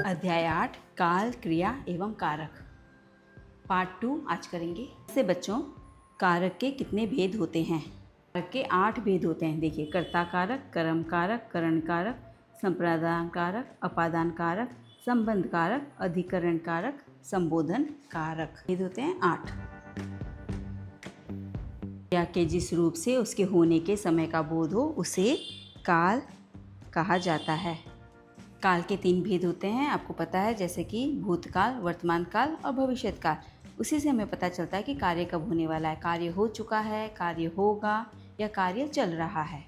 अध्याय 8 काल, क्रिया एवं कारक। पार्ट 2 आज करेंगे। इससे बच्चों, कारक के कितने भेद होते हैं? कारक के 8 भेद होते हैं। देखिए, कर्ता कारक, कर्म कारक, करण कारक, संप्रदान कारक, अपादान कारक, संबंध कारक, अधिकरण कारक, संबोधन कारक। भेद होते हैं 8। क्रिया के जिस रूप से उसके होने के समय का बोध हो उसे काल कहा जाता है। काल के 3 भेद होते हैं, आपको पता है, जैसे कि भूतकाल, वर्तमान काल और भविष्यत काल। उसी से हमें पता चलता है कि कार्य कब होने वाला है। कार्य हो चुका है, कार्य होगा या कार्य चल रहा है।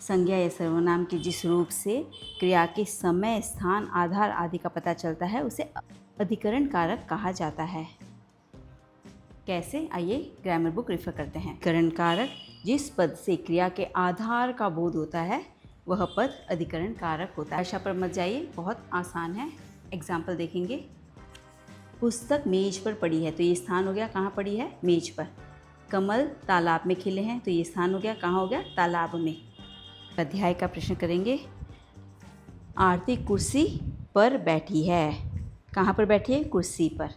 संज्ञा या सर्वनाम के जिस रूप से क्रिया के समय, स्थान, आधार आदि का पता चलता है उसे अधिकरण कारक कहा जाता है। कैसे? आइए ग्रामर बुक रेफर करते हैं। अधिकरण कारक जिस पद से क्रिया के आधार का बोध होता है वह पद अधिकरण कारक होता है। भाषा पर मत जाइए, बहुत आसान है। एग्जाम्पल देखेंगे। पुस्तक मेज पर पड़ी है, तो ये स्थान हो गया, कहाँ पड़ी है? मेज पर। कमल तालाब में खिले हैं, तो ये स्थान हो गया, कहाँ हो गया? तालाब में। अध्याय का प्रश्न करेंगे। आरती कुर्सी पर बैठी है। कहाँ पर बैठी है? कुर्सी पर।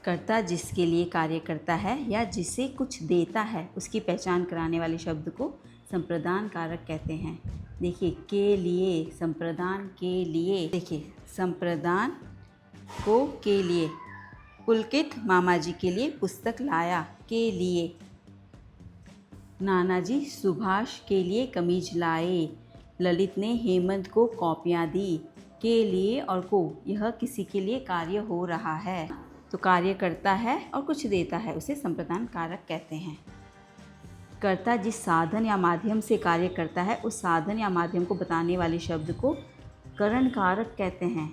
कर्ता जिसके लिए कार्य करता है या जिसे कुछ देता है उसकी पहचान कराने वाले शब्द को संप्रदान कारक कहते हैं। देखिए, के लिए, संप्रदान के लिए। देखिए, संप्रदान को के लिए। पुलकित मामा जी के लिए पुस्तक लाया, के लिए। नानाजी सुभाष के लिए कमीज लाए। ललित ने हेमंत को कॉपियाँ दी, के लिए और को। यह किसी के लिए कार्य हो रहा है, तो कार्य करता है और कुछ देता है, उसे संप्रदान कारक कहते हैं। कर्ता जिस साधन या माध्यम से कार्य करता है उस साधन या माध्यम को बताने वाले शब्द को करण कारक कहते हैं।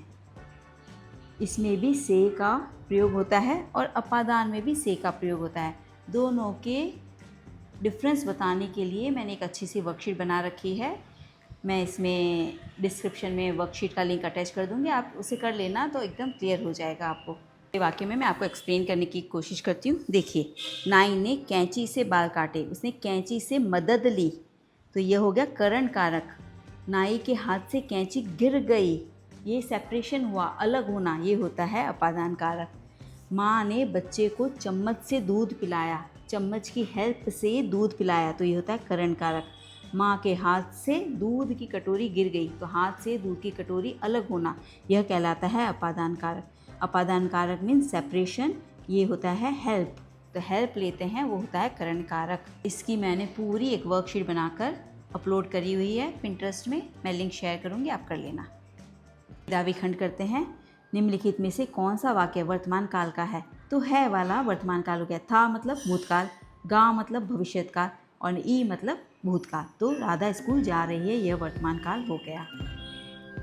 इसमें भी से का प्रयोग होता है और अपादान में भी से का प्रयोग होता है। दोनों के डिफरेंस बताने के लिए मैंने एक अच्छी सी वर्कशीट बना रखी है। मैं इसमें डिस्क्रिप्शन में वर्कशीट का लिंक अटैच कर दूँगी, आप उसे कर लेना तो एकदम क्लियर हो जाएगा आपको। वाक्य में मैं आपको एक्सप्लेन करने की कोशिश करती हूँ। देखिए, नाई ने कैंची से बाल काटे, उसने कैंची से मदद ली, तो यह हो गया करण कारक। नाई के हाथ से कैंची गिर गई, ये सेपरेशन हुआ, अलग होना, ये होता है अपादान कारक। माँ ने बच्चे को चम्मच से दूध पिलाया, चम्मच की हेल्प से दूध पिलाया, तो ये होता है करण कारक। माँ के हाथ से दूध की कटोरी गिर गई, तो हाथ से दूध की कटोरी अलग होना, यह कहलाता है अपादान कारक। अपादान कारक मीन्स सेपरेशन, ये होता है हेल्प, तो हेल्प लेते हैं, वो होता है करण कारक। इसकी मैंने पूरी एक वर्कशीट बनाकर अपलोड करी हुई है पिंटरेस्ट में, मैं लिंक शेयर करूँगी, आप कर लेना। दावी खंड करते हैं। निम्नलिखित में से कौन सा वाक्य वर्तमान काल का है? तो है वाला वर्तमान काल हो गया। था मतलब भूतकाल, गा मतलब भविष्यत काल और ई मतलब भूतकाल। तो राधा स्कूल जा रही है, यह वर्तमान काल हो गया।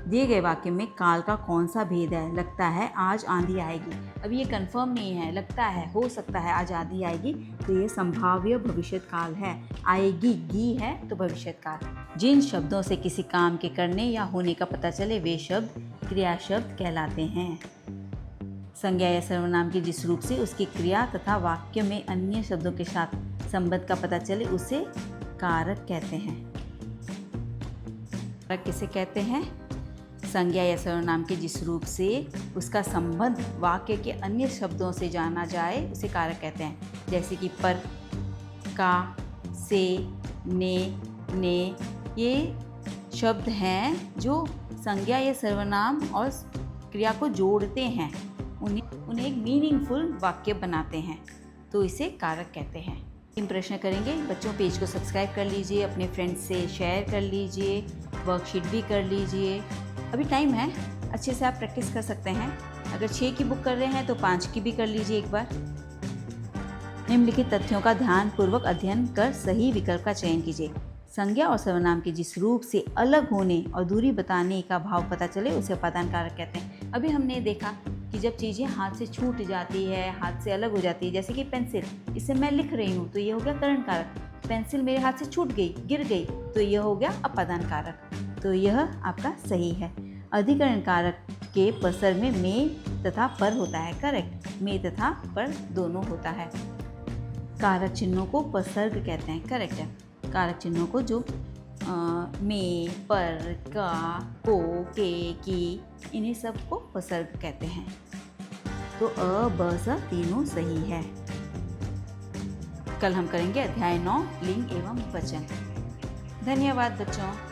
दिए गए वाक्य में काल का कौन सा भेद है? लगता है आज आंधी आएगी। अभी ये कंफर्म नहीं है, लगता है, हो सकता है आज आंधी आएगी, तो ये संभाव्य भविष्यत काल है। आएगी गी है तो भविष्यत काल। जिन शब्दों से किसी काम के करने या होने का पता चले वे शब्द क्रिया शब्द कहलाते हैं। संज्ञा या सर्वनाम के जिस रूप से उसकी क्रिया तथा वाक्य में अन्य शब्दों के साथ संबंध का पता चले उसे कारक कहते हैं। कारक किसे कहते हैं? संज्ञा या सर्वनाम के जिस रूप से उसका संबंध वाक्य के अन्य शब्दों से जाना जाए उसे कारक कहते हैं। जैसे कि पर, का, से, ने, ये शब्द हैं जो संज्ञा या सर्वनाम और क्रिया को जोड़ते हैं, उन्हें एक मीनिंगफुल वाक्य बनाते हैं, तो इसे कारक कहते हैं। 3 प्रश्न करेंगे। बच्चों, पेज को सब्सक्राइब कर लीजिए, अपने फ्रेंड्स से शेयर कर लीजिए, वर्कशीट भी कर लीजिए। अभी टाइम है, अच्छे से आप प्रैक्टिस कर सकते हैं। अगर 6 की बुक कर रहे हैं तो 5 की भी कर लीजिए एक बार। निम्नलिखित तथ्यों का ध्यानपूर्वक अध्ययन कर सही विकल्प का चयन कीजिए। संज्ञा और सर्वनाम के जिस रूप से अलग होने और दूरी बताने का भाव पता चले उसे अपादान कारक कहते हैं। अभी हमने देखा कि जब चीज़ें हाथ से छूट जाती है, हाथ से अलग हो जाती है, जैसे कि पेंसिल, इसे मैं लिख रही हूँ तो ये हो गया करण कारक। पेंसिल मेरे हाथ से छूट गई, गिर गई, तो यह हो गया अपादान कारक। तो यह आपका सही है। अधिकरण कारक के पसर में में तथा पर होता है, करेक्ट। में तथा पर दोनों होता है। कारक चिन्हों को पसर्ग कहते हैं, करेक्ट है। कारक चिन्हों को जो में, पर, का, को, के, की, इन्हें सबको उपसर्ग कहते हैं। तो अ, ब, स तीनों सही है। कल हम करेंगे अध्याय 9 लिंग एवं वचन। धन्यवाद बच्चों।